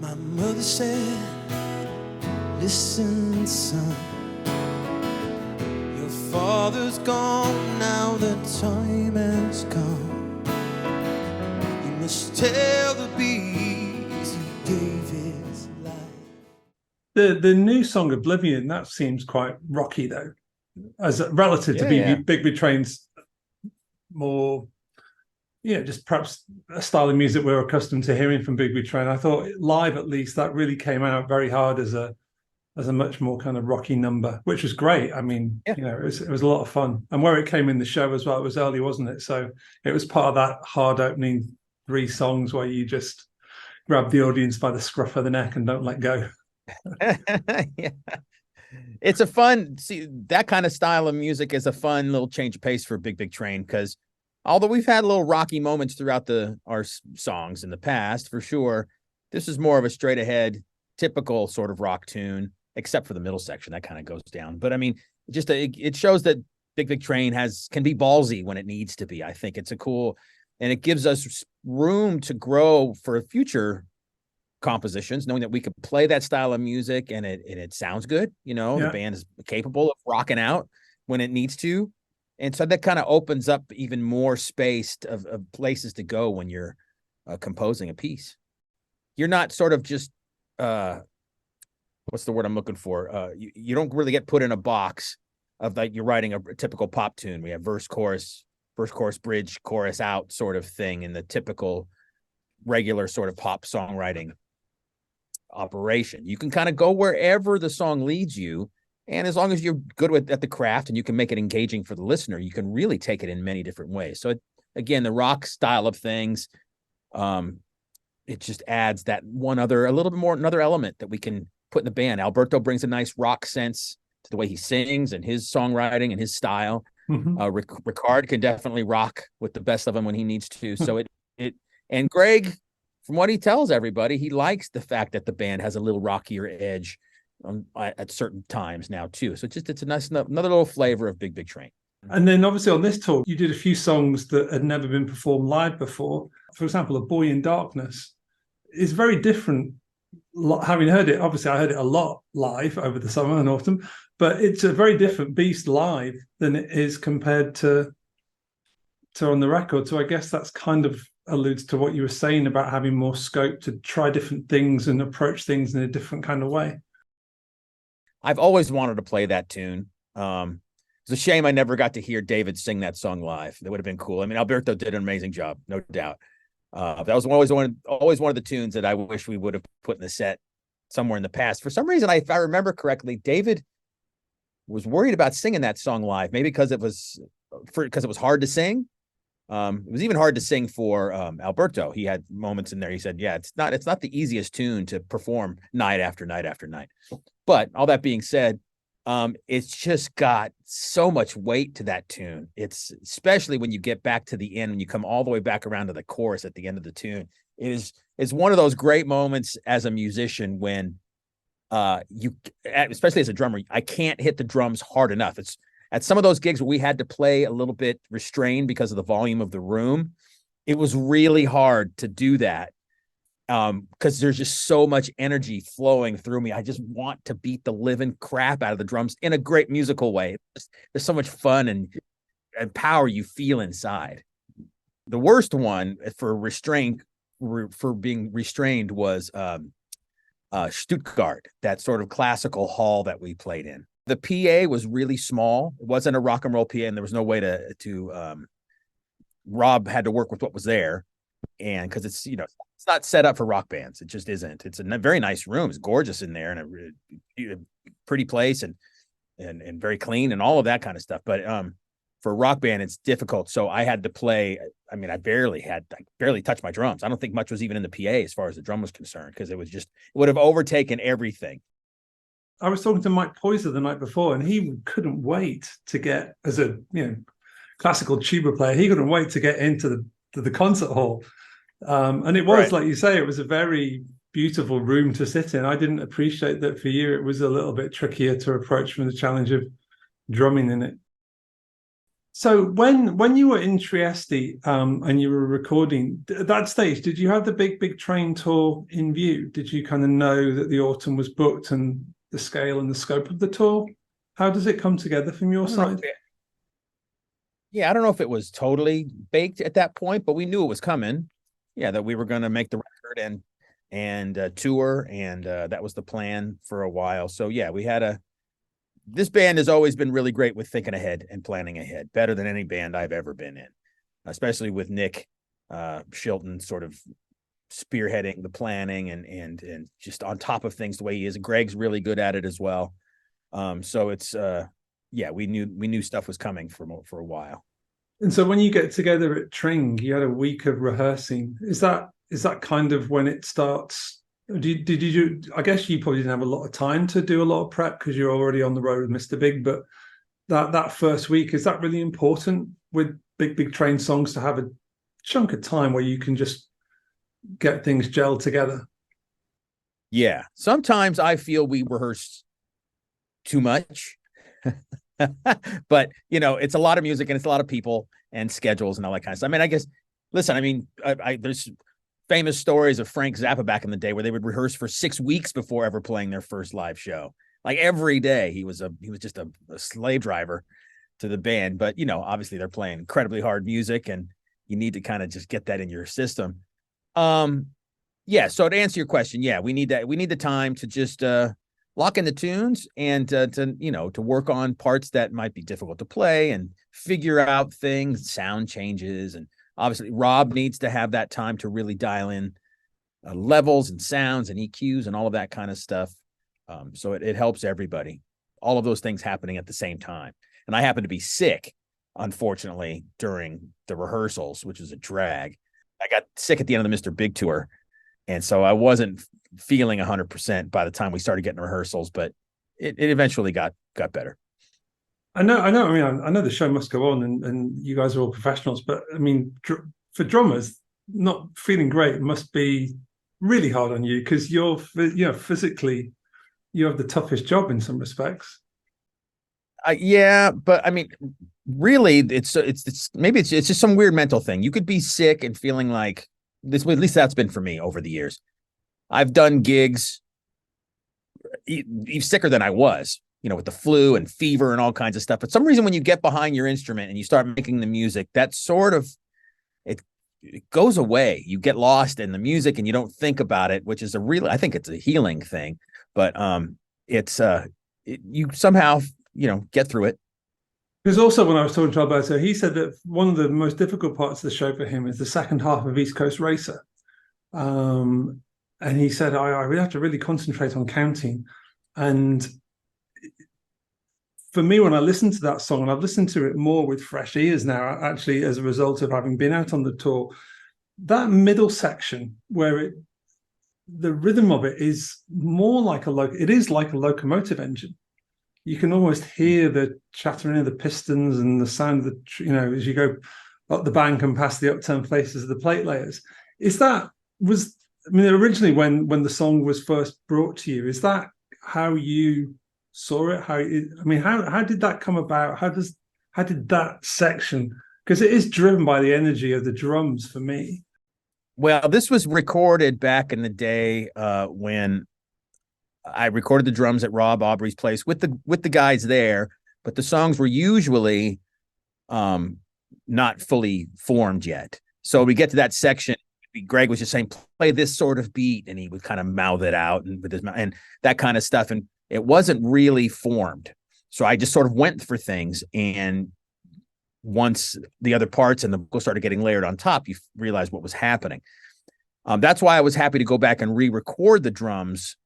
My mother said, listen, son, your father's gone, now the time has come. You must tell the bees he gave his life. The new song Oblivion, that seems quite rocky though, as relative to Big Big Train's more, just perhaps a style of music we're accustomed to hearing from Big Big Train. I thought live, at least, that really came out very hard as a much more kind of rocky number, which was great. I mean, it was a lot of fun. And where it came in the show as well, it was early, wasn't it? So it was part of that hard opening 3 songs where you just grab the audience by the scruff of the neck and don't let go. Yeah. It's a fun, that kind of style of music is a fun little change of pace for Big Big Train, because although we've had little rocky moments throughout our songs in the past, for sure, this is more of a straight ahead, typical sort of rock tune, except for the middle section that kind of goes down. But I mean, it shows that Big Big Train can be ballsy when it needs to be. I think it's and it gives us room to grow for future compositions, knowing that we could play that style of music and it sounds good. The band is capable of rocking out when it needs to. And so that kind of opens up even more space of places to go when you're composing a piece. You're not sort of just, what's the word I'm looking for? You don't really get put in a box of like you're writing a typical pop tune. We have verse, chorus, bridge, chorus out sort of thing in the typical regular sort of pop songwriting operation. You can kind of go wherever the song leads you. And as long as you're good at the craft and you can make it engaging for the listener, you can really take it in many different ways. So again, the rock style of things, it just adds that another element that we can put in the band. Alberto brings a nice rock sense to the way he sings and his songwriting and his style. Mm-hmm. Ricard can definitely rock with the best of them when he needs to. So and Greg, from what he tells everybody, he likes the fact that the band has a little rockier edge at certain times now too. So it's a nice another little flavor of Big Big Train. And then obviously on this tour, you did a few songs that had never been performed live before. For example, A Boy in Darkness is very different. Having heard it, obviously I heard it a lot live over the summer and autumn, but it's a very different beast live than it is compared to on the record. So I guess that's kind of alludes to what you were saying about having more scope to try different things and approach things in a different kind of way. I've always wanted to play that tune. It's a shame I never got to hear David sing that song live. That would have been cool. I mean, Alberto did an amazing job, no doubt. That was always one of the tunes that I wish we would have put in the set somewhere in the past. For some reason, if I remember correctly, David was worried about singing that song live, maybe because it was hard to sing. It was even hard to sing for Alberto. He had moments in there. He said, "Yeah, it's not the easiest tune to perform night after night after night." But all that being said, it's just got so much weight to that tune. It's especially when you get back to the end, when you come all the way back around to the chorus at the end of the tune. It's one of those great moments as a musician when especially as a drummer, I can't hit the drums hard enough. It's at some of those gigs where we had to play a little bit restrained because of the volume of the room. It was really hard to do that because there's just so much energy flowing through me. I just want to beat the living crap out of the drums in a great musical way. There's so much fun and power you feel inside. The worst one for being restrained was Stuttgart, that sort of classical hall that we played in. The PA was really small. It wasn't a rock and roll PA, and there was no way to Rob had to work with what was there. And because it's not set up for rock bands. It just isn't. It's a very nice room. It's gorgeous in there and a pretty place and very clean and all of that kind of stuff. But for a rock band, it's difficult. So I had to play. I mean, I barely touched my drums. I don't think much was even in the PA as far as the drum was concerned, because it would have overtaken everything. I was talking to Mike Poyser the night before, and he couldn't wait to get, as a classical tuba player, he couldn't wait to get into the concert hall. And it was, right, like you say, it was a very beautiful room to sit in. I didn't appreciate that for you. It was a little bit trickier to approach from the challenge of drumming in it. So when you were in Trieste and you were recording at that stage, did you have the big train tour in view? Did you kind of know that the autumn was booked and the scale and the scope of the tour? How does it come together from your side? Yeah, I don't know if it was totally baked at that point, but we knew it was coming. Yeah, that we were going to make the record and tour, and that was the plan for a while. So yeah, we had a. This band has always been really great with thinking ahead and planning ahead, better than any band I've ever been in, especially with Nick Shilton sort of spearheading the planning and just on top of things the way he is. Greg's really good at it as well. So it's yeah, we knew stuff was coming for a while. And so when you get together at Tring, you had a week of rehearsing. Is that kind of when it starts? Did you? I guess you probably didn't have a lot of time to do a lot of prep because you're already on the road with Mr. Big. But that first week, is that really important with big train songs to have a chunk of time where you can just get things gelled together? Yeah, sometimes I feel we rehearse too much. But it's a lot of music and it's a lot of people and schedules and all that kind of stuff. I mean, I guess, listen, I mean, there's famous stories of Frank Zappa back in the day where they would rehearse for 6 weeks before ever playing their first live show. Like every day he was just a slave driver to the band. But, obviously they're playing incredibly hard music and you need to kind of just get that in your system. Yeah. So to answer your question, yeah, we need that. We need the time to just, lock in the tunes and to work on parts that might be difficult to play and figure out things, sound changes. And obviously Rob needs to have that time to really dial in levels and sounds and EQs and all of that kind of stuff. So it helps everybody, all of those things happening at the same time. And I happen to be sick, unfortunately, during the rehearsals, which is a drag. I got sick at the end of the Mr. Big tour. And so I wasn't feeling 100% by the time we started getting rehearsals, but it eventually got better. I know. I mean, I know the show must go on, and you guys are all professionals. But I mean, for drummers, not feeling great must be really hard on you because you're, physically, you have the toughest job in some respects. Yeah, but I mean, really, it's maybe it's just some weird mental thing. You could be sick and feeling like this. At least that's been for me over the years. I've done gigs even sicker than I was, with the flu and fever and all kinds of stuff. For some reason, when you get behind your instrument and you start making the music, that sort of it goes away. You get lost in the music and you don't think about it, which is I think it's a healing thing. But it's you somehow get through it. Because also when I was talking to Alberto, he said that one of the most difficult parts of the show for him is the second half of East Coast Racer. And he said, I really have to really concentrate on counting. And for me, when I listen to that song, and I've listened to it more with fresh ears now, actually, as a result of having been out on the tour, that middle section where the rhythm of it is more like it is like a locomotive engine. You can almost hear the chattering of the pistons and the sound of as you go up the bank and past the upturned faces of the plate layers. Originally when the song was first brought to you, is that how you saw it? How did that come about? How did that section? Because it is driven by the energy of the drums for me. Well, this was recorded back in the day when I recorded the drums at Rob Aubrey's place with the guys there, but the songs were usually not fully formed yet. So we get to that section. Greg was just saying, play this sort of beat, and he would kind of mouth it out and with his mouth and that kind of stuff. And it wasn't really formed. So I just sort of went for things. And once the other parts and the vocal started getting layered on top, you realize what was happening. That's why I was happy to go back and re-record the drums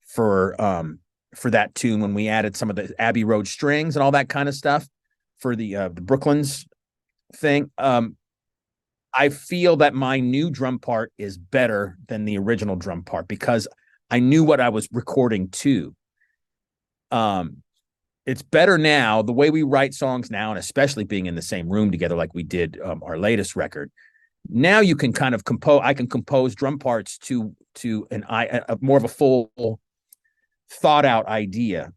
for that tune when we added some of the Abbey Road strings and all that kind of stuff for the Brooklands thing. I feel that my new drum part is better than the original drum part because I knew what I was recording to. It's better now, the way we write songs now, and especially being in the same room together like we did our latest record. Now you can kind of I can compose drum parts to a more of a full thought out idea.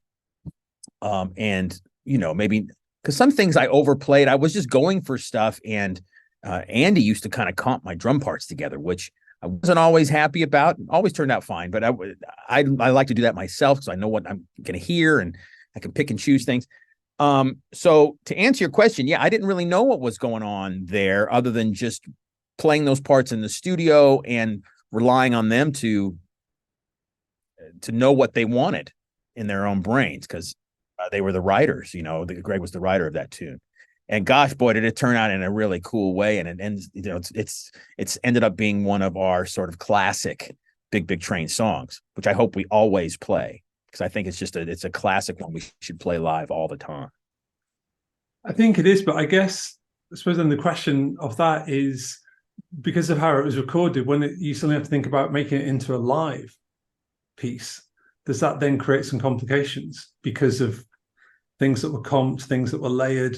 And maybe because some things I overplayed. I was just going for stuff, and Andy used to kind of comp my drum parts together, which I wasn't always happy about. Always turned out fine, but I like to do that myself because I know what I'm going to hear, and I can pick and choose things. So to answer your question, yeah, I didn't really know what was going on there other than just playing those parts in the studio and relying on them to know what they wanted in their own brains, because they were the writers. Greg was the writer of that tune, and gosh, boy, did it turn out in a really cool way. And it ends, it's ended up being one of our sort of classic Big Train songs, which I hope we always play, because I think it's a classic one we should play live all the time. I think it is, but I suppose then the question of that is, because of how it was recorded, you suddenly have to think about making it into a live piece, does that then create some complications because of things that were comped, things that were layered,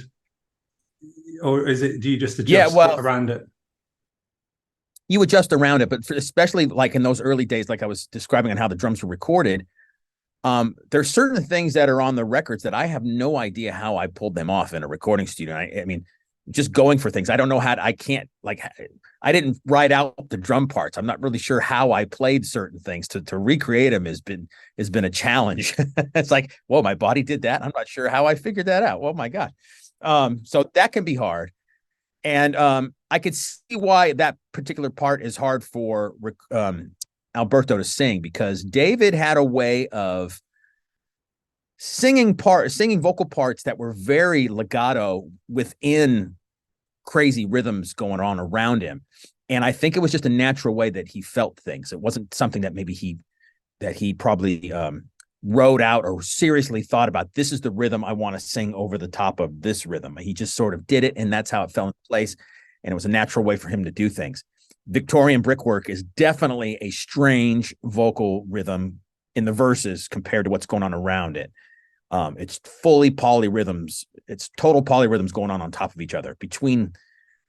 or do you just adjust around it? You adjust around it, but especially like in those early days, like I was describing on how the drums were recorded, there's certain things that are on the records that I have no idea how I pulled them off in a recording studio. I mean, just going for things. I don't know I didn't write out the drum parts. I'm not really sure how I played certain things. To recreate them has been a challenge. It's like, whoa, my body did that. I'm not sure how I figured that out. Oh my God. So that can be hard. And I could see why that particular part is hard for Alberto to sing, because David had a way of singing vocal parts that were very legato within crazy rhythms going on around him. And I think it was just a natural way that he felt things. It wasn't something that maybe he probably wrote out or seriously thought about. This is the rhythm I want to sing over the top of this rhythm. He just sort of did it, and that's how it fell in place. And it was a natural way for him to do things. Victorian Brickwork is definitely a strange vocal rhythm in the verses compared to what's going on around it. It's fully polyrhythms. It's total polyrhythms going on top of each other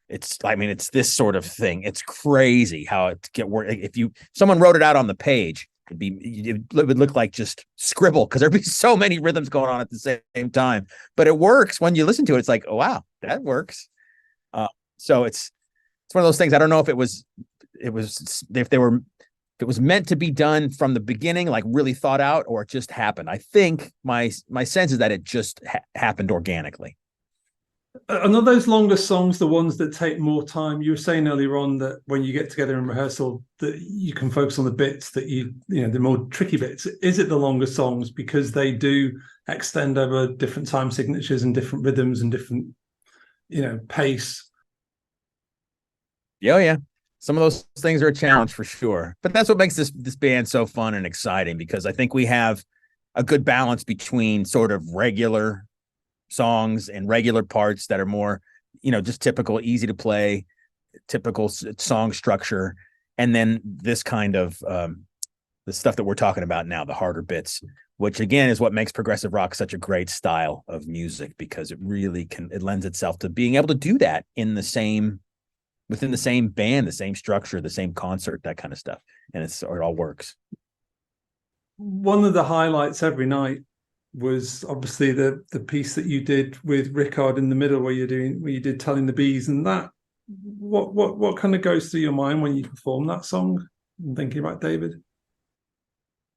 it's this sort of thing. It's crazy how it get work. If someone wrote it out on the page, it would look like just scribble, because there'd be so many rhythms going on at the same time, but it works when you listen to it. It's like, oh, wow, that works. So it's one of those things. I don't know if it was meant to be done from the beginning, like really thought out, or it just happened. I think my sense is that it just happened organically. Are not those longer songs the ones that take more time? You were saying earlier on that when you get together in rehearsal, that you can focus on the bits that the more tricky bits. Is it the longer songs because they do extend over different time signatures and different rhythms and different, pace? Yeah. Some of those things are a challenge for sure, but that's what makes this band so fun and exciting, because I think we have a good balance between sort of regular songs and regular parts that are more, just typical, easy to play, typical song structure. And then this kind of the stuff that we're talking about now, the harder bits, which again is what makes progressive rock such a great style of music, because it lends itself to being able to do that within the same band, the same structure, the same concert, that kind of stuff. And it all works. One of the highlights every night was obviously the piece that you did with Rickard in the middle, where you did Telling the Bees, and that what kind of goes through your mind when you perform that song and thinking about David?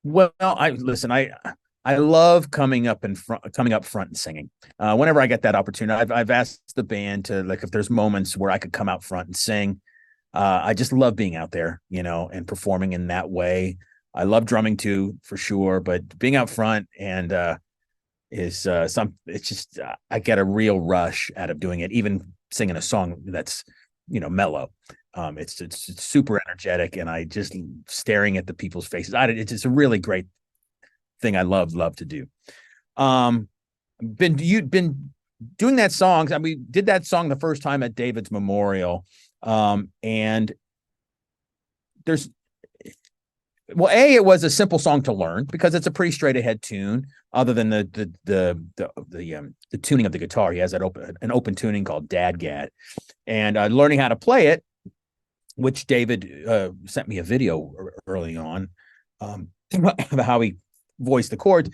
Well, I love coming up front and singing. Whenever I get that opportunity, I've asked the band to, like, if there's moments where I could come out front and sing. I just love being out there, and performing in that way. I love drumming too, for sure, but being out front and it's just I get a real rush out of doing it. Even singing a song that's mellow, it's super energetic, and I just staring at the people's faces. It's a really great thing. I love to do. Been doing that song. We did that song the first time at David's memorial, and it was a simple song to learn because it's a pretty straight ahead tune. Other than the tuning of the guitar, he has an open tuning called Dadgad, and learning how to play it, which David sent me a video early on about how he voiced the chords.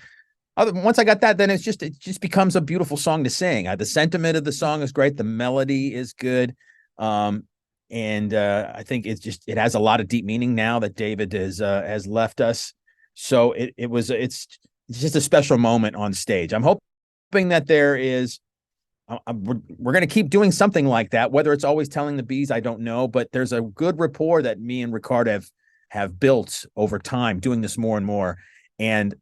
once I got that, then it just becomes a beautiful song to sing. The sentiment of the song is great. The melody is good. And I think it has a lot of deep meaning now that David has left us. So it's just a special moment on stage. I'm hoping that there is, we're going to keep doing something like that. Whether it's always telling the bees, I don't know, but there's a good rapport that me and Ricard have built over time doing this more and more. And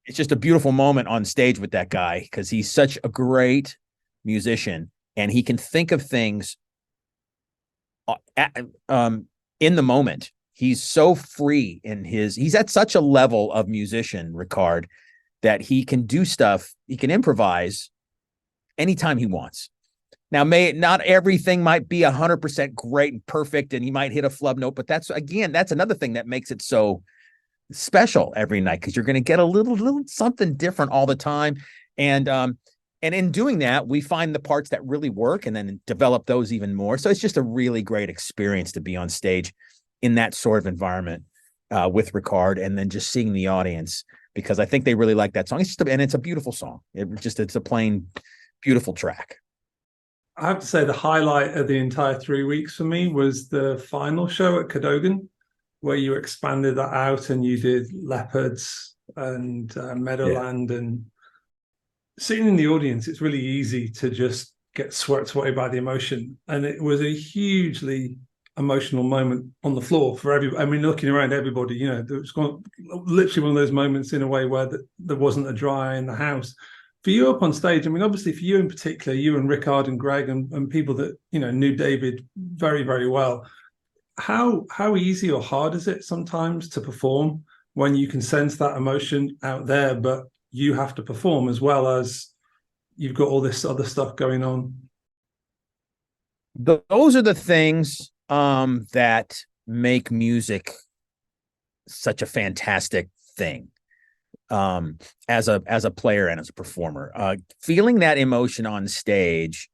it's just a beautiful moment on stage with that guy because he's such a great musician and he can think of things in the moment. He's so free he's at such a level of musician, Ricard, that he can do stuff. He can improvise anytime he wants. Now, not everything might be 100% great and perfect, and he might hit a flub note, but that's another thing that makes it so special every night, because you're going to get a little something different all the time. And in doing that, we find the parts that really work and then develop those even more. So it's just a really great experience to be on stage in that sort of environment with Ricard, and then just seeing the audience, because I think they really like that song. It's a beautiful song. It's a plain beautiful track. I have to say the highlight of the entire 3 weeks for me was the final show at Cadogan, where you expanded that out and you did Leopards and Meadowland. And sitting in the audience, it's really easy to just get swept away by the emotion. And it was a hugely emotional moment on the floor for everybody. I mean, looking around everybody, it was literally one of those moments in a way where there wasn't a dry eye in the house. For you up on stage, I mean, obviously for you in particular, you and Ricard and Greg and people that, knew David very, very well, how easy or hard is it sometimes to perform when you can sense that emotion out there, but you have to perform as well as you've got all this other stuff going on? Those are the things that make music such a fantastic thing. As a player and as a performer, feeling that emotion on stage,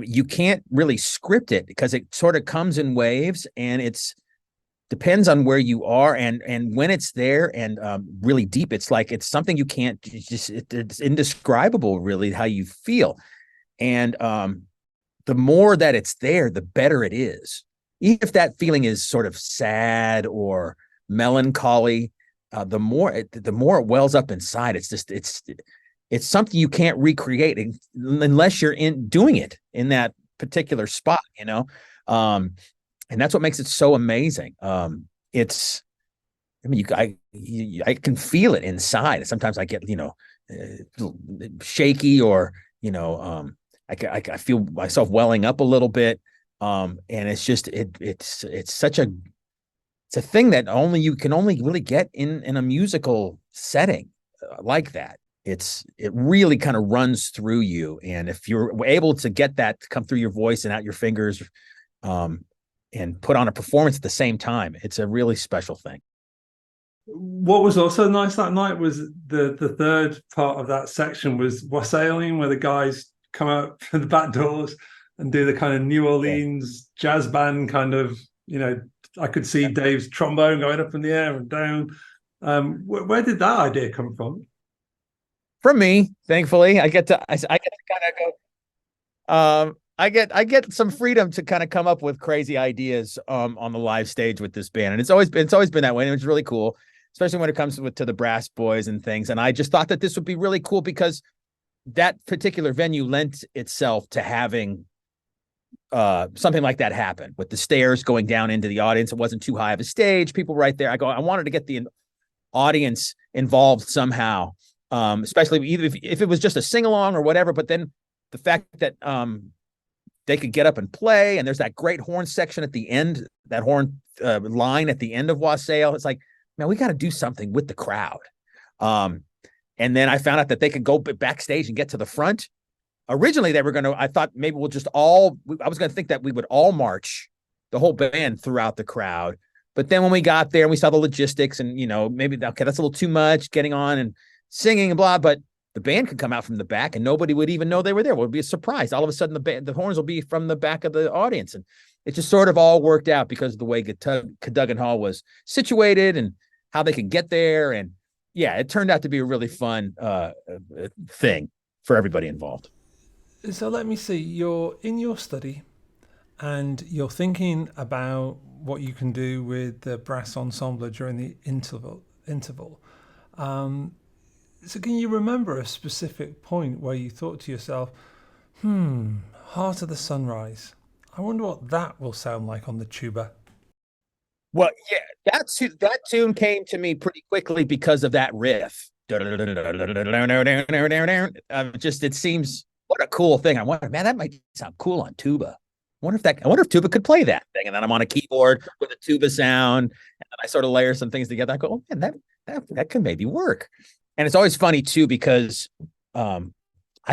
you can't really script it because it sort of comes in waves, and depends on where you are and when it's there and really deep. It's something you can't it's indescribable really how you feel. And the more that it's there, the better it is. Even if that feeling is sort of sad or melancholy, the more it wells up inside. It's something you can't recreate unless you're doing it in that particular spot, and that's what makes it so amazing. I can feel it inside. Sometimes I get shaky, or I feel myself welling up a little bit, and it's a thing that you can only really get in a musical setting like that. It really kind of runs through you, and if you're able to get that to come through your voice and out your fingers, and put on a performance at the same time, it's a really special thing. What was also nice that night was the third part of that section was wassailing, where the guys come out from the back doors and do the kind of New Orleans jazz band kind of, I could see Dave's trombone going up in the air and down. Where did that idea come from? From me, thankfully. I get to kind of go. I get some freedom to kind of come up with crazy ideas on the live stage with this band, and it's always been that way, and it's really cool, especially when it comes to the brass boys and things. And I just thought that this would be really cool because that particular venue lent itself to having something like that happen, with the stairs going down into the audience. It wasn't too high of a stage, people right there. I wanted to get the audience involved somehow, especially either if it was just a sing-along or whatever. But then the fact that they could get up and play, and there's that great horn section at the end, that horn line at the end of Wassail. It's like, man, we got to do something with the crowd. And then I found out that they could go backstage and get to the front. Originally, I thought maybe I was going to think that we would all march, the whole band, throughout the crowd. But then when we got there and we saw the logistics and, maybe, okay, that's a little too much getting on and singing and blah, but the band could come out from the back and nobody would even know they were there. It would be a surprise. All of a sudden, the horns will be from the back of the audience. And it just sort of all worked out because of the way Cadogan Hall was situated and how they could get there. And yeah, it turned out to be a really fun thing for everybody involved. So let me see. You're in your study, and you're thinking about what you can do with the brass ensemble during the interval. So can you remember a specific point where you thought to yourself, Heart of the Sunrise, I wonder what that will sound like on the tuba? Well, yeah, that tune came to me pretty quickly because of that riff. Just it seems what a cool thing. I wonder, man, that might sound cool on tuba. I wonder if tuba could play that thing. And then I'm on a keyboard with a tuba sound, and then I sort of layer some things together. I go, oh man, that could maybe work. And it's always funny too because I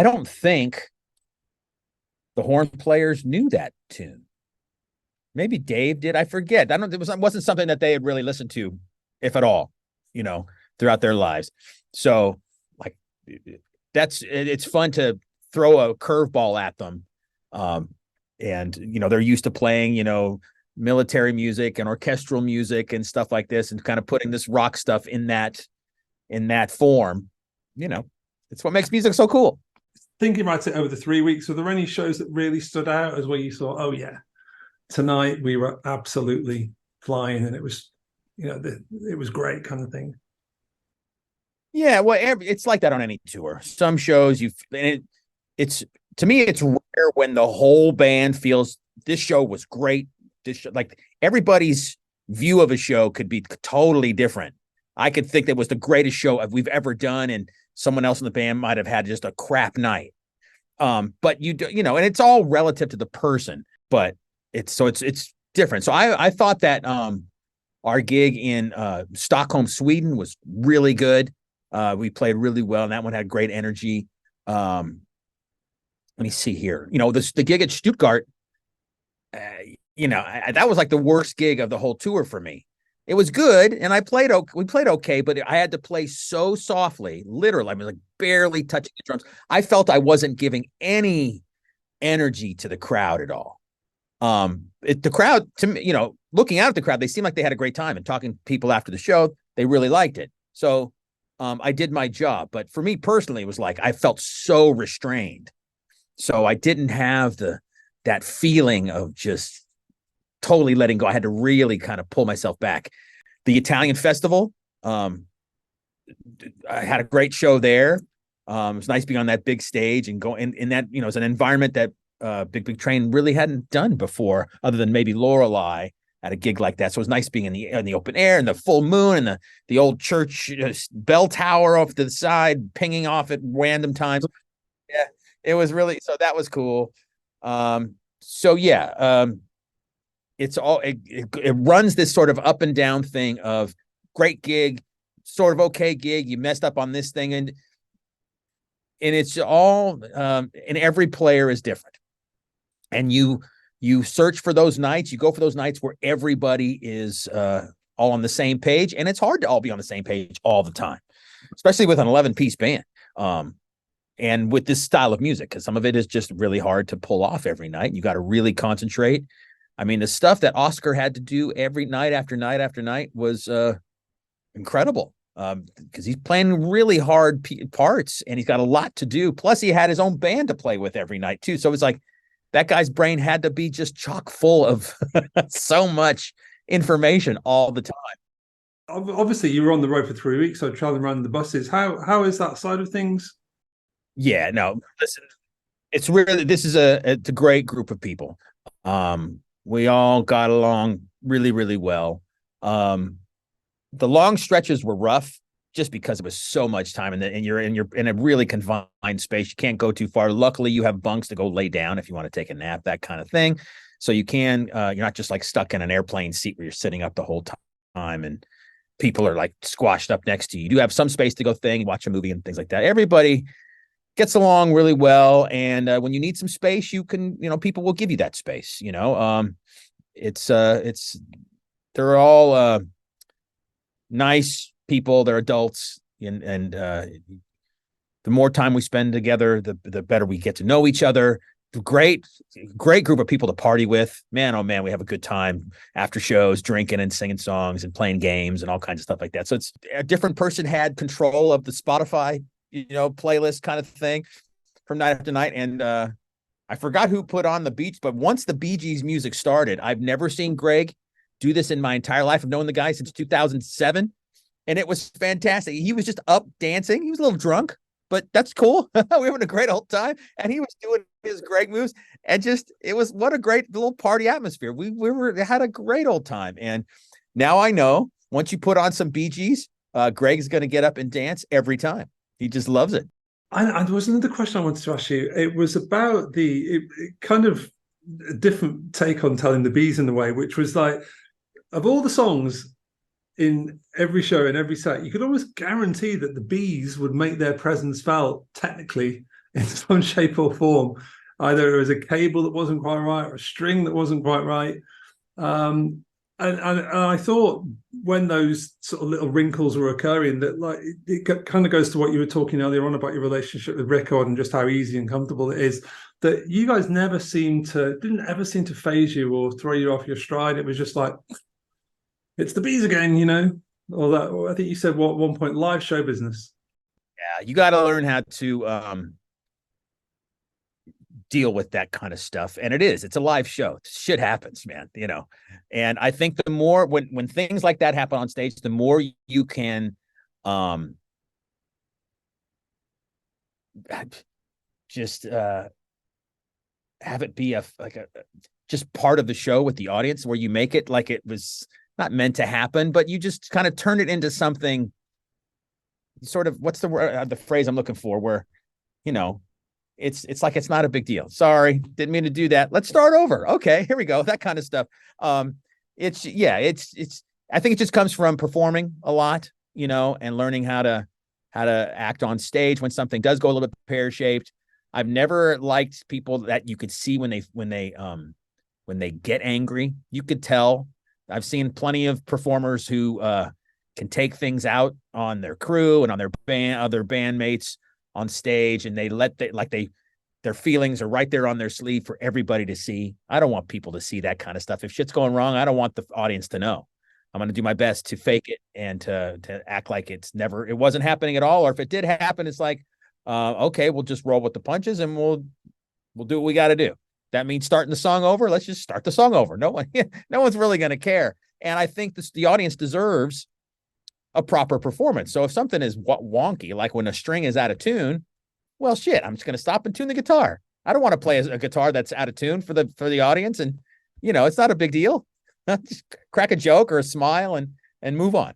don't think the horn players knew that tune. Maybe Dave did. I forget. It wasn't something that they had really listened to, if at all, throughout their lives. So like it's fun to throw a curveball at them. And they're used to playing, military music and orchestral music and stuff like this, and kind of putting this rock stuff in that form. It's what makes music so cool. Thinking about it over the 3 weeks, were there any shows that really stood out as where you thought, oh yeah, tonight we were absolutely flying, and it was, it was great kind of thing? Yeah, well, it's like that on any tour. Some shows it's to me, it's rare when the whole band feels this show was great. This show, like everybody's view of a show could be totally different. I could think that was the greatest show we've ever done, and someone else in the band might have had just a crap night. But and it's all relative to the person, but it's different. So I thought that our gig in Stockholm, Sweden was really good. We played really well, and that one had great energy. Let me see here. The gig at Stuttgart, that was like the worst gig of the whole tour for me. It was good, and we played okay, but I had to play so softly, literally. I was like barely touching the drums. I felt I wasn't giving any energy to the crowd at all. The crowd, to me, looking out at the crowd, they seemed like they had a great time, and talking to people after the show, they really liked it. So I did my job. But for me personally, it was like I felt so restrained. So I didn't have that feeling of just totally letting go. I had to really kind of pull myself back. The Italian festival, I had a great show there. It was nice being on that big stage and go in that, it's an environment that Big Train really hadn't done before, other than maybe Lorelei at a gig like that. So it was nice being in the open air and the full moon and the old church bell tower off to the side, pinging off at random times. Yeah, it was really, so that was cool. It runs this sort of up and down thing of great gig, sort of okay gig, you messed up on this thing, and it's all and every player is different, and you search for those nights, you go for those nights where everybody is all on the same page, and it's hard to all be on the same page all the time, especially with an 11-piece band and with this style of music, because some of it is just really hard to pull off every night. You got to really concentrate. I mean, the stuff that Oscar had to do every night after night after night was incredible, because he's playing really hard parts, and he's got a lot to do. Plus, he had his own band to play with every night, too. So it's like that guy's brain had to be just chock full of so much information all the time. Obviously, you were on the road for 3 weeks, so traveling around the buses. How is that side of things? Yeah, no, listen, it's a great group of people. We all got along really, really well. The long stretches were rough just because it was so much time, and you're in a really confined space. You can't go too far. Luckily, you have bunks to go lay down if you want to take a nap, that kind of thing. So you can, you're not just like stuck in an airplane seat where you're sitting up the whole time and people are like squashed up next to you. You do have some space to go watch a movie and things like that. Everybody gets along really well. And when you need some space, you can, people will give you that space, they're all nice people. They're adults. And the more time we spend together, the better we get to know each other. great group of people to party with. Man, oh man, we have a good time after shows, drinking and singing songs and playing games and all kinds of stuff like that. So it's a different person had control of the Spotify, playlist kind of thing from night after night. And I forgot who put on the Beach, but once the Bee Gees music started, I've never seen Greg do this in my entire life. I've known the guy since 2007, and it was fantastic. He was just up dancing. He was a little drunk, but that's cool. We were having a great old time, and he was doing his Greg moves, and it was what a great little party atmosphere. We had a great old time, and now I know once you put on some Bee Gees, Greg's going to get up and dance every time. He just loves it. And there was another question I wanted to ask you. It was about it kind of a different take on Telling the Bees in a way, which was like, of all the songs in every show, in every set, you could almost guarantee that the Bees would make their presence felt technically in some shape or form. Either it was a cable that wasn't quite right or a string that wasn't quite right. And I thought when those sort of little wrinkles were occurring, that like it kind of goes to what you were talking earlier on about your relationship with Rickard and just how easy and comfortable it is, that you guys didn't ever seem to phase you or throw you off your stride. It was just like, it's the Bees again, or that. Or I think you said at one point, live show business. Yeah, you got to learn how to deal with that kind of stuff. And it's a live show. Shit happens, man, and I think the more when things like that happen on stage, the more you can just have it be just part of the show with the audience, where you make it like it was not meant to happen, but you just kind of turn it into something sort of, what's the word, the phrase I'm looking for, where it's like, it's not a big deal. Sorry, didn't mean to do that. Let's start over. Okay, here we go. That kind of stuff. I think it just comes from performing a lot, and learning how to act on stage when something does go a little bit pear-shaped. I've never liked people that you could see when they get angry. You could tell. I've seen plenty of performers who can take things out on their crew and on their other bandmates on stage, and their feelings are right there on their sleeve for everybody to see. I don't want people to see that kind of stuff. If shit's going wrong, I don't want the audience to know. I'm going to do my best to fake it and to act like it wasn't happening at all. Or if it did happen, it's like, okay, we'll just roll with the punches and we'll do what we got to do. That means starting the song over. Let's just start the song over. No one's really going to care. And I think the audience deserves a proper performance. So if something is wonky, like when a string is out of tune, well, shit, I'm just going to stop and tune the guitar. I don't want to play a guitar that's out of tune for the audience. And, it's not a big deal. Just crack a joke or a smile and move on.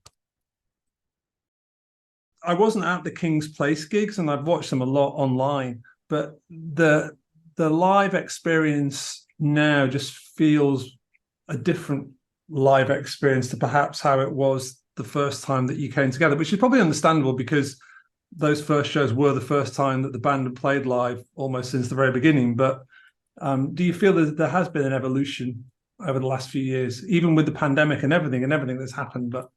I wasn't at the King's Place gigs, and I've watched them a lot online, but the live experience now just feels a different live experience to perhaps how it was the first time that you came together, which is probably understandable because those first shows were the first time that the band had played live almost since the very beginning. But do you feel that there has been an evolution over the last few years, even with the pandemic and everything that's happened? But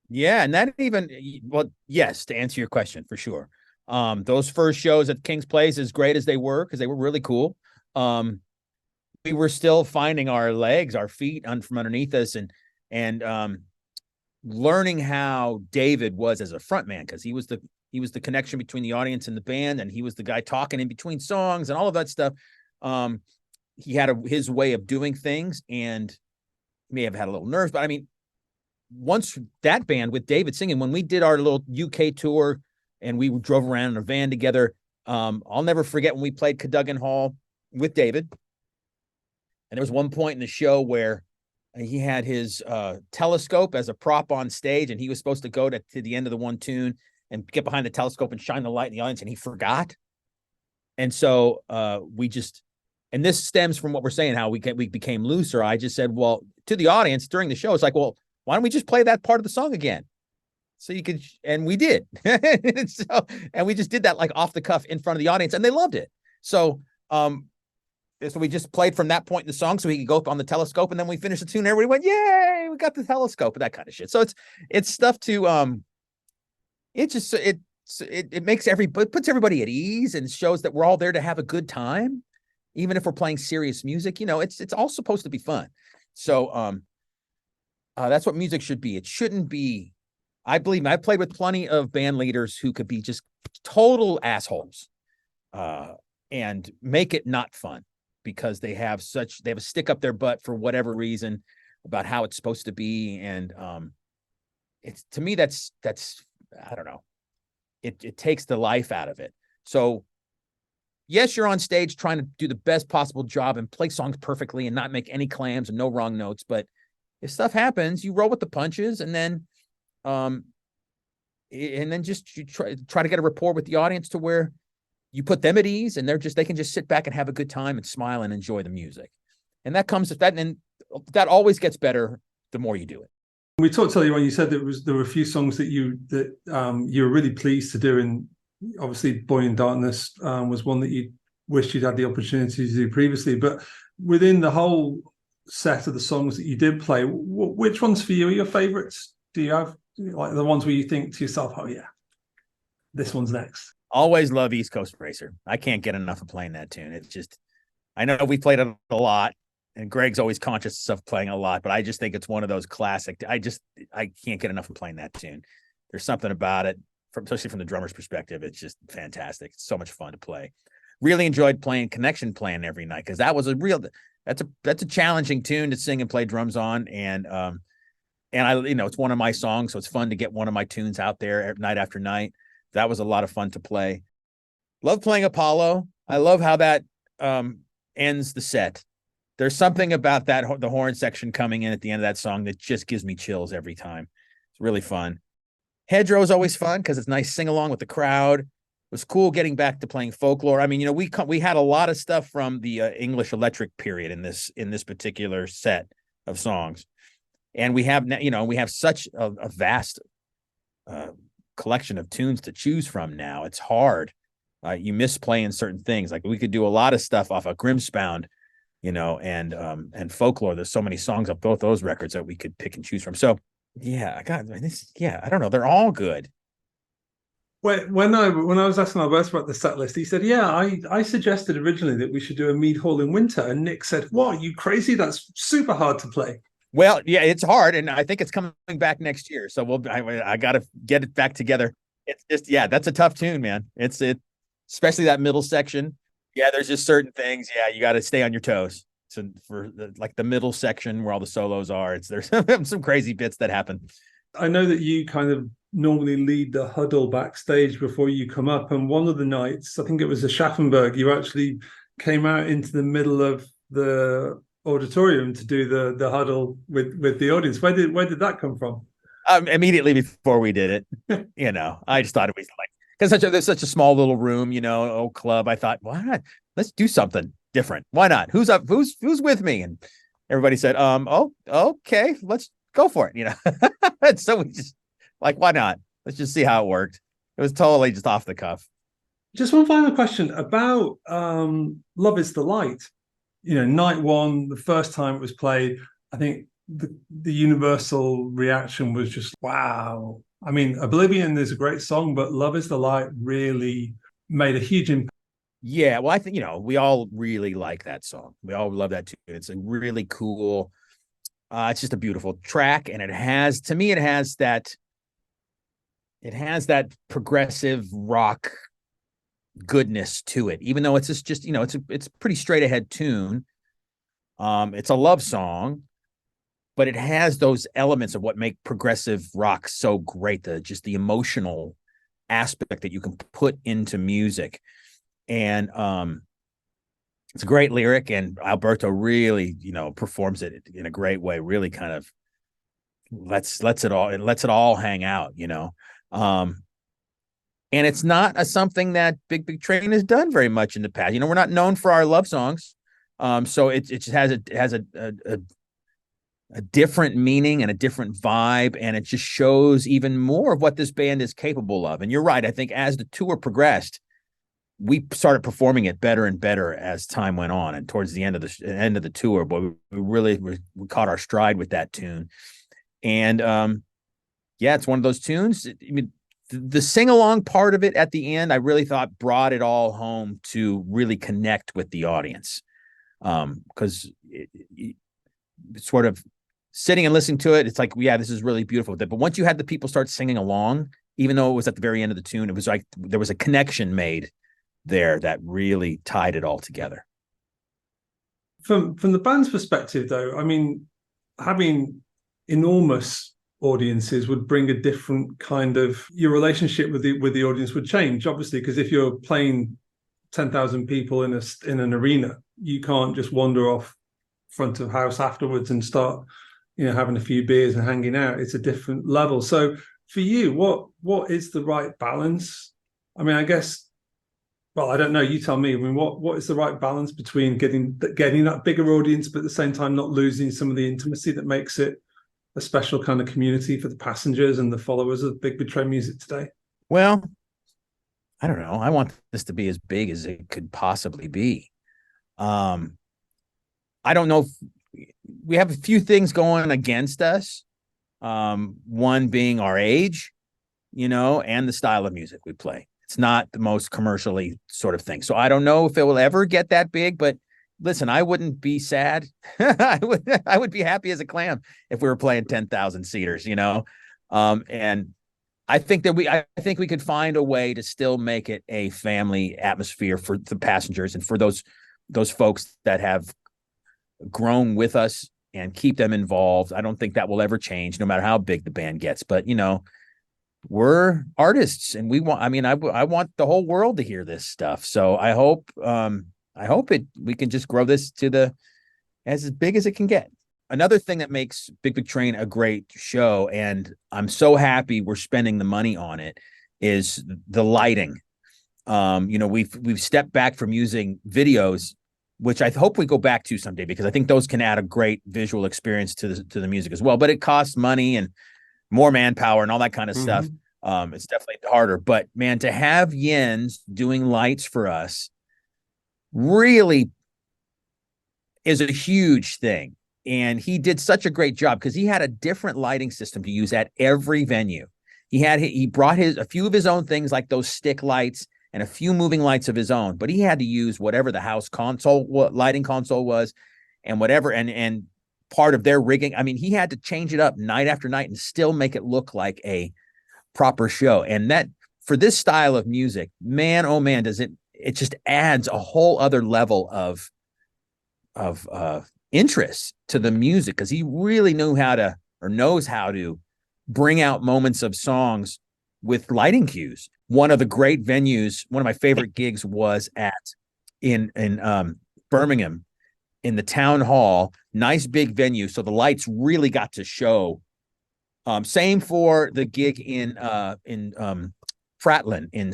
yeah, and that yes, to answer your question, for sure. Those first shows at King's Place, as great as they were, because they were really cool, we were still finding our feet from underneath us, and learning how David was as a frontman, because he was the connection between the audience and the band, and he was the guy talking in between songs and all of that stuff. He had his way of doing things, and may have had a little nerves, but I mean, once that band with David singing, when we did our little UK tour and we drove around in a van together, I'll never forget when we played Cadogan Hall with David. And there was one point in the show where he had his telescope as a prop on stage, and he was supposed to go to the end of the one tune and get behind the telescope and shine the light in the audience, and he forgot. And so and this stems from what we're saying, how we became looser. I just said, well, to the audience during the show, it's like, well, why don't we just play that part of the song again? So you could, and we did. And we just did that like off the cuff in front of the audience, and they loved it. So we just played from that point in the song so he could go up on the telescope, and then we finished the tune and everybody went, yay, we got the telescope, and that kind of shit. So it's stuff to, it makes puts everybody at ease and shows that we're all there to have a good time. even if we're playing serious music, it's all supposed to be fun. So that's what music should be. It shouldn't be. I believe I played with plenty of band leaders who could be just total assholes and make it not fun because they have a stick up their butt for whatever reason about how it's supposed to be. And it's, to me, that's I don't know. It takes the life out of it. So yes, you're on stage trying to do the best possible job and play songs perfectly and not make any clams and no wrong notes. But if stuff happens, you roll with the punches, and then just you try to get a rapport with the audience to where you put them at ease, and they can just sit back and have a good time and smile and enjoy the music. And that comes with that, and that always gets better the more you do it. We talked earlier on. You said there were a few songs that you were really pleased to do, and obviously "Boy in Darkness" was one that you wished you'd had the opportunity to do previously. But within the whole set of the songs that you did play, which ones for you are your favorites? Do you have like the ones where you think to yourself, "Oh yeah, this one's next"? Always love East Coast Racer. I can't get enough of playing that tune. It's just, I know we played it a lot, and Greg's always conscious of playing a lot, but I just think it's one of those classic. I can't get enough of playing that tune. There's something about it, especially from the drummer's perspective. It's just fantastic. It's so much fun to play. Really enjoyed playing Connection Plan every night, because that was that's a challenging tune to sing and play drums on. And I, it's one of my songs, so it's fun to get one of my tunes out there night after night. That was a lot of fun to play. Love playing Apollo. I love how that ends the set. There's something about the horn section coming in at the end of that song that just gives me chills every time. It's really fun. Hedgerow is always fun because it's nice sing along with the crowd. It was cool getting back to playing folklore. I mean, we had a lot of stuff from the English Electric period in this particular set of songs, and we have such a vast collection of tunes to choose from now. It's hard. You miss playing certain things. Like we could do a lot of stuff off of Grimspound, and folklore. There's so many songs of both those records that we could pick and choose from. So yeah, I don't know. They're all good. When I was asking Alberto about the set list, he said, "Yeah, I suggested originally that we should do a Mead Hall in winter," and Nick said, "What? Are you crazy? That's super hard to play." Well, yeah, it's hard, and I think it's coming back next year. So I got to get it back together. It's just, yeah, that's a tough tune, man. It's especially that middle section. Yeah, there's just certain things. Yeah, you got to stay on your toes. So for the middle section where all the solos are, there's some crazy bits that happen. I know that you kind of normally lead the huddle backstage before you come up, and one of the nights, I think it was the Schaffenberg, you actually came out into the middle of the auditorium to do the huddle with the audience. Where did that come from? Immediately before we did it, I just thought it was like, because there's such a small little room, old club. I thought, why not? Let's do something different. Why not? Who's up? Who's with me? And everybody said, oh, okay, let's go for it. And so we just like, why not? Let's just see how it worked. It was totally just off the cuff. Just one final question about Love Is the Light. Night one, the first time it was played, I think the universal reaction was just, wow. I mean, Oblivion is a great song, but Love Is the Light really made a huge impact. Yeah, well, I think, we all really like that song. We all love that too. It's a really cool, it's just a beautiful track. And it has that progressive rock goodness to it, even though it's just it's a pretty straight ahead tune. It's a love song, but it has those elements of what make progressive rock so great, the emotional aspect that you can put into music. And it's a great lyric, and Alberto really performs it in a great way, really kind of lets it all hang out. And it's not something that Big Train has done very much in the past. We're not known for our love songs. So it just has a different meaning and a different vibe, and it just shows even more of what this band is capable of. And you're right. I think as the tour progressed, we started performing it better and better as time went on. And towards the end of the tour, boy, we caught our stride with that tune. And yeah, it's one of those tunes. I mean, the sing-along part of it at the end, I really thought brought it all home to really connect with the audience. Because sort of sitting and listening to it, it's like, yeah, this is really beautiful. But once you had the people start singing along, even though it was at the very end of the tune, it was like there was a connection made there that really tied it all together. From the band's perspective, though, I mean, having enormous audiences would bring a different kind of, your relationship with the audience would change, obviously, because if you're playing 10,000 people in an arena, you can't just wander off front of house afterwards and start, having a few beers and hanging out. It's a different level. So for you, what is the right balance? I mean, I guess, well, I don't know. You tell me. I mean, what is the right balance between getting that bigger audience, but at the same time not losing some of the intimacy that makes it a special kind of community for the passengers and the followers of Big Big Train music today? Well, I don't know. I want this to be as big as it could possibly be. I don't know if we have a few things going against us. One being our age, and the style of music we play. It's not the most commercially sort of thing. So I don't know if it will ever get that big, but listen, I wouldn't be sad. I would be happy as a clam if we were playing 10,000 seaters, and I think we could find a way to still make it a family atmosphere for the passengers and for those folks that have grown with us and keep them involved. I don't think that will ever change, no matter how big the band gets. But we're artists, and we want. I mean, I want the whole world to hear this stuff. So I hope we can just grow this to as big as it can get. Another thing that makes Big Big Train a great show, and I'm so happy we're spending the money on it, is the lighting. We've stepped back from using videos, which I hope we go back to someday, because I think those can add a great visual experience to the music as well. But it costs money and more manpower and all that kind of stuff. It's definitely harder. But man, to have Jens doing lights for us really is a huge thing. And he did such a great job because he had a different lighting system to use at every venue. He brought a few of his own things, like those stick lights and a few moving lights of his own, but he had to use whatever the house lighting console was and whatever. And part of their rigging, I mean, he had to change it up night after night and still make it look like a proper show. And that, for this style of music, man, oh man, does it just adds a whole other level of interest to the music, because he really knows how to bring out moments of songs with lighting cues. One of the great venues, one of my favorite gigs was in Birmingham, in the town hall. Nice big venue, so the lights really got to show. Same for the gig in Prattlin in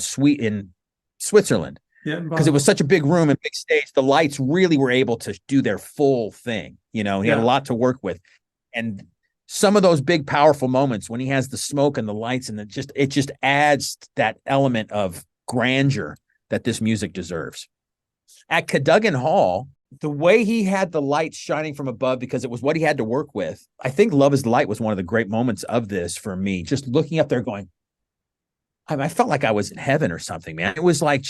Switzerland. Yeah, because it was such a big room and big stage, the lights really were able to do their full thing. He had a lot to work with. And some of those big, powerful moments when he has the smoke and the lights, and it just adds that element of grandeur that this music deserves. At Cadogan Hall, the way he had the lights shining from above, because it was what he had to work with, I think Love Is Light was one of the great moments of this for me. Just looking up there going, I felt like I was in heaven or something, man. It was like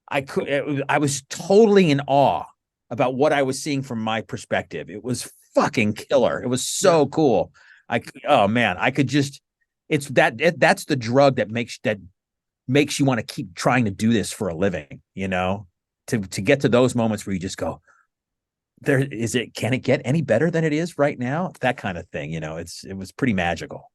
I was totally in awe about what I was seeing from my perspective. It was fucking killer. It was so cool. Oh man, I could just, that's the drug that makes you want to keep trying to do this for a living, to get to those moments where you just go, can it get any better than it is right now? That kind of thing, it was pretty magical.